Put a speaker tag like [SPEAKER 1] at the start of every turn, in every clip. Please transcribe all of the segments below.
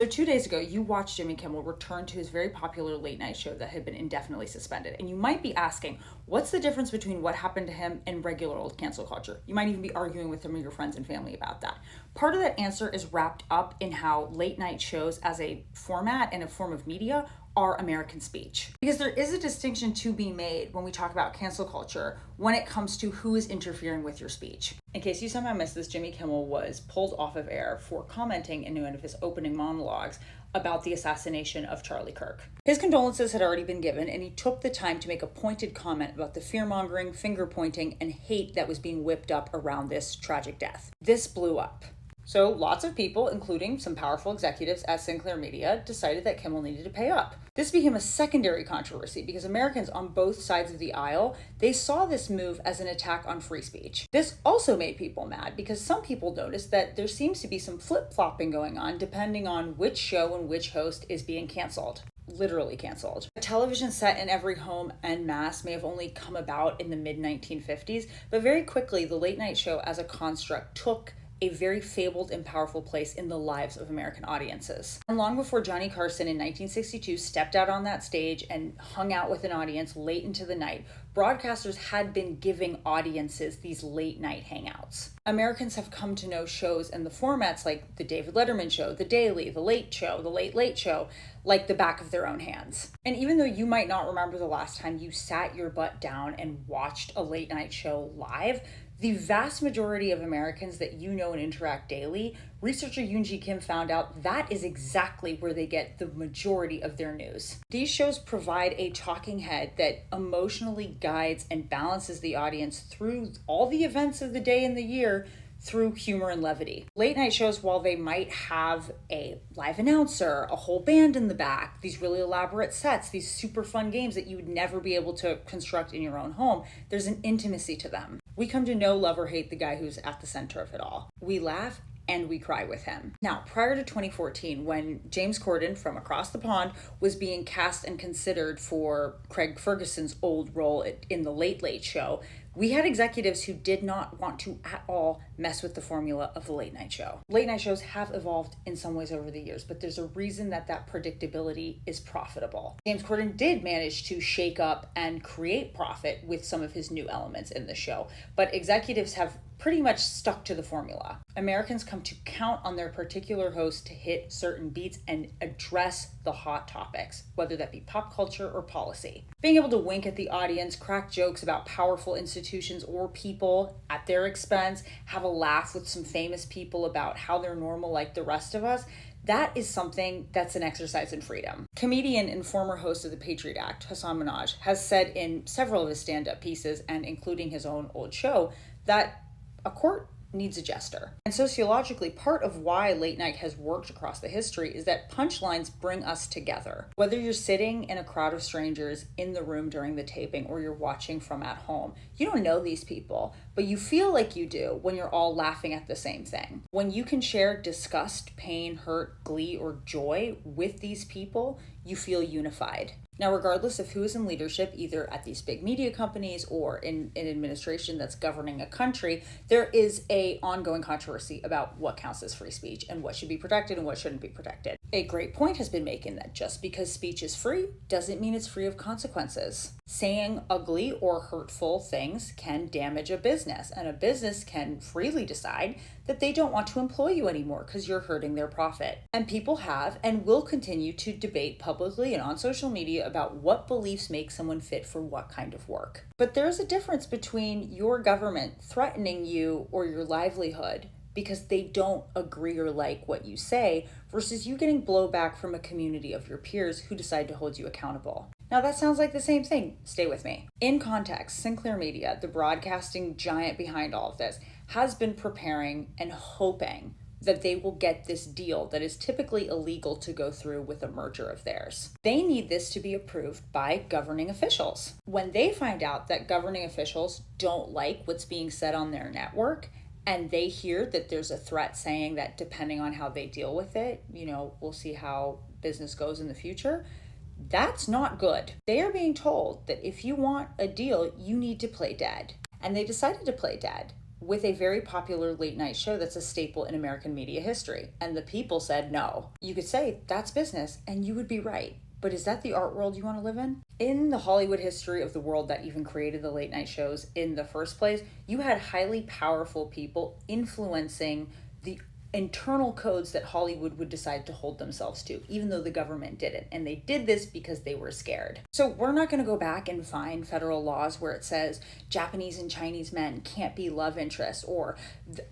[SPEAKER 1] So 2 days ago, you watched Jimmy Kimmel return to his very popular late night show that had been indefinitely suspended. And you might be asking, what's the difference between what happened to him and regular old cancel culture? You might even be arguing with some of your friends and family about that. Part of that answer is wrapped up in how late night shows as a format and a form of media are American speech. Because there is a distinction to be made when we talk about cancel culture when it comes to who is interfering with your speech. In case you somehow missed this, Jimmy Kimmel was pulled off of air for commenting in one of his opening monologues about the assassination of Charlie Kirk. His condolences had already been given, and he took the time to make a pointed comment about the fear-mongering, finger-pointing, and hate that was being whipped up around this tragic death. This blew up. So lots of people, including some powerful executives at Sinclair Media, decided that Kimmel needed to pay up. This became a secondary controversy because Americans on both sides of the aisle, they saw this move as an attack on free speech. This also made people mad because some people noticed that there seems to be some flip-flopping going on depending on which show and which host is being canceled. Literally canceled. A television set in every home en masse may have only come about in the mid-1950s, but very quickly the late night show as a construct took a very fabled and powerful place in the lives of American audiences. And long before Johnny Carson in 1962 stepped out on that stage and hung out with an audience late into the night, broadcasters had been giving audiences these late night hangouts. Americans have come to know shows and the formats like the David Letterman Show, the Daily, the Late Show, the Late Late Show, like the back of their own hands. And even though you might not remember the last time you sat your butt down and watched a late night show live, the vast majority of Americans that you know and interact daily, researcher Yoonji Kim found out that is exactly where they get the majority of their news. These shows provide a talking head that emotionally guides and balances the audience through all the events of the day and the year through humor and levity. Late night shows, while they might have a live announcer, a whole band in the back, these really elaborate sets, these super fun games that you would never be able to construct in your own home, there's an intimacy to them. We come to know, love, or hate the guy who's at the center of it all. We laugh and we cry with him. Now, prior to 2014, when James Corden from across the pond was being cast and considered for Craig Ferguson's old role in the Late Late Show, we had executives who did not want to at all mess with the formula of the late night show. Late night shows have evolved in some ways over the years, but there's a reason that predictability is profitable. James Corden did manage to shake up and create profit with some of his new elements in the show, but executives have pretty much stuck to the formula. Americans come to count on their particular host to hit certain beats and address the hot topics, whether that be pop culture or policy. Being able to wink at the audience, crack jokes about powerful institutions or people at their expense, have a laugh with some famous people about how they're normal like the rest of us, that is something that's an exercise in freedom. Comedian and former host of the Patriot Act, Hassan Minhaj, has said in several of his stand-up pieces, and including his own old show, that a court needs a jester. And sociologically, part of why late night has worked across the history is that punchlines bring us together. Whether you're sitting in a crowd of strangers in the room during the taping or you're watching from at home, you don't know these people, but you feel like you do when you're all laughing at the same thing. When you can share disgust, pain, hurt, glee, or joy with these people, you feel unified. Now, regardless of who is in leadership, either at these big media companies or in an administration that's governing a country, there is an ongoing controversy about what counts as free speech and what should be protected and what shouldn't be protected. A great point has been making that just because speech is free doesn't mean it's free of consequences. Saying ugly or hurtful things can damage a business, and a business can freely decide that they don't want to employ you anymore because you're hurting their profit. And people have and will continue to debate publicly and on social media about what beliefs make someone fit for what kind of work. But there's a difference between your government threatening you or your livelihood because they don't agree or like what you say versus you getting blowback from a community of your peers who decide to hold you accountable. Now that sounds like the same thing. Stay with me. In context, Sinclair Media, the broadcasting giant behind all of this, has been preparing and hoping that they will get this deal that is typically illegal to go through with a merger of theirs. They need this to be approved by governing officials. When they find out that governing officials don't like what's being said on their network, and they hear that there's a threat saying that depending on how they deal with it, we'll see how business goes in the future, that's not good. They are being told that if you want a deal, you need to play dead. And they decided to play dead with a very popular late night show that's a staple in American media history. And the people said no. You could say that's business, and you would be right. But is that the art world you want to live in? In the Hollywood history of the world that even created the late night shows in the first place, you had highly powerful people influencing the internal codes that Hollywood would decide to hold themselves to, even though the government didn't. And they did this because they were scared. So we're not going to go back and find federal laws where it says Japanese and Chinese men can't be love interests, or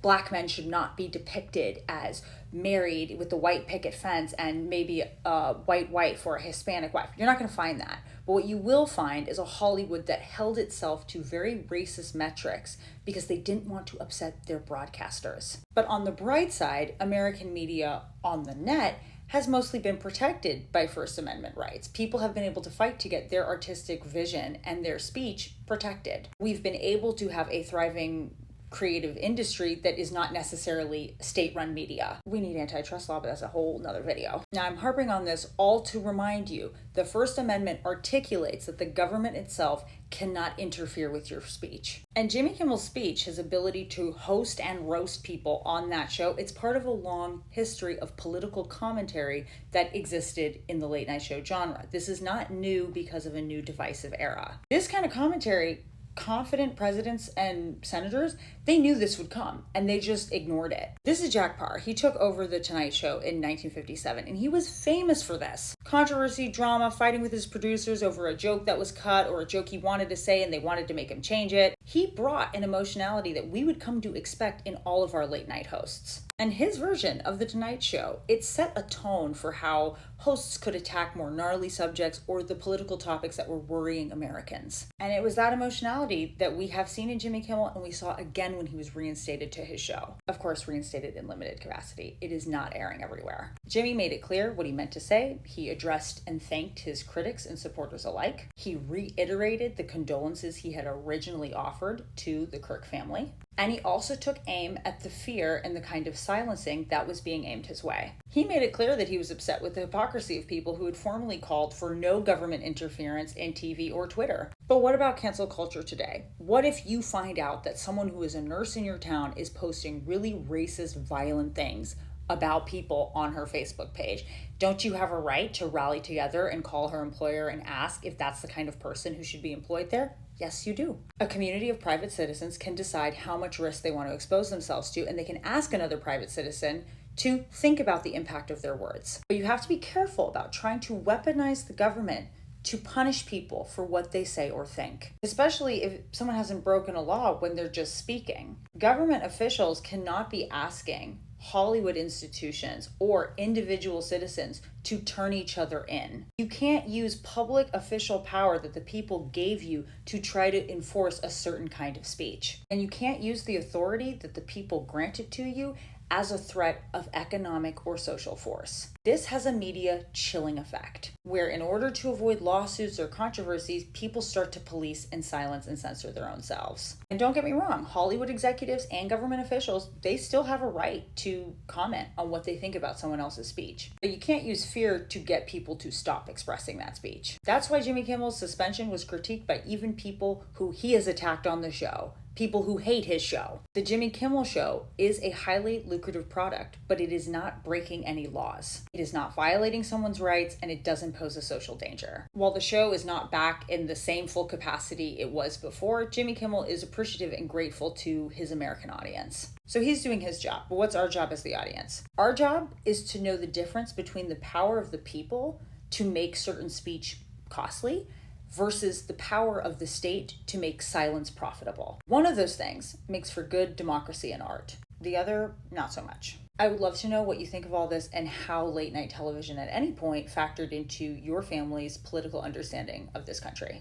[SPEAKER 1] black men should not be depicted as married with the white picket fence and maybe a white wife or a Hispanic wife. You're not going to find that. But what you will find is a Hollywood that held itself to very racist metrics because they didn't want to upset their broadcasters. But on the bright side, American media on the net has mostly been protected by First Amendment rights. People have been able to fight to get their artistic vision and their speech protected. We've been able to have a thriving creative industry that is not necessarily state-run media. We need antitrust law, but that's a whole nother video. Now, I'm harping on this all to remind you, the First Amendment articulates that the government itself cannot interfere with your speech. And Jimmy Kimmel's speech, his ability to host and roast people on that show, it's part of a long history of political commentary that existed in the late night show genre. This is not new because of a new divisive era. This kind of commentary, confident presidents and senators, they knew this would come and they just ignored it. This is Jack Paar. He took over The Tonight Show in 1957 and he was famous for this. Controversy, drama, fighting with his producers over a joke that was cut or a joke he wanted to say and they wanted to make him change it. He brought an emotionality that we would come to expect in all of our late night hosts. And his version of The Tonight Show, it set a tone for how hosts could attack more gnarly subjects or the political topics that were worrying Americans. And it was that emotionality that we have seen in Jimmy Kimmel and we saw again when he was reinstated to his show. Of course, reinstated in limited capacity. It is not airing everywhere. Jimmy made it clear what he meant to say. He addressed and thanked his critics and supporters alike. He reiterated the condolences he had originally offered to the Kirk family. And he also took aim at the fear and the kind of silencing that was being aimed his way. He made it clear that he was upset with the hypocrisy of people who had formerly called for no government interference in TV or Twitter. But what about cancel culture today? What if you find out that someone who is a nurse in your town is posting really racist, violent things about people on her Facebook page? Don't you have a right to rally together and call her employer and ask if that's the kind of person who should be employed there? Yes, you do. A community of private citizens can decide how much risk they want to expose themselves to, and they can ask another private citizen to think about the impact of their words. But you have to be careful about trying to weaponize the government to punish people for what they say or think, especially if someone hasn't broken a law when they're just speaking. Government officials cannot be asking Hollywood institutions or individual citizens to turn each other in. You can't use public official power that the people gave you to try to enforce a certain kind of speech. And you can't use the authority that the people granted to you as a threat of economic or social force. This has a media chilling effect, where in order to avoid lawsuits or controversies, people start to police and silence and censor their own selves. And don't get me wrong, Hollywood executives and government officials, they still have a right to comment on what they think about someone else's speech. But you can't use fear to get people to stop expressing that speech. That's why Jimmy Kimmel's suspension was critiqued by even people who he has attacked on the show. People who hate his show. The Jimmy Kimmel Show is a highly lucrative product, but it is not breaking any laws. It is not violating someone's rights, and it doesn't pose a social danger. While the show is not back in the same full capacity it was before, Jimmy Kimmel is appreciative and grateful to his American audience. So he's doing his job, but what's our job as the audience? Our job is to know the difference between the power of the people to make certain speech costly versus the power of the state to make silence profitable. One of those things makes for good democracy and art. The other, not so much. I would love to know what you think of all this and how late night television at any point factored into your family's political understanding of this country.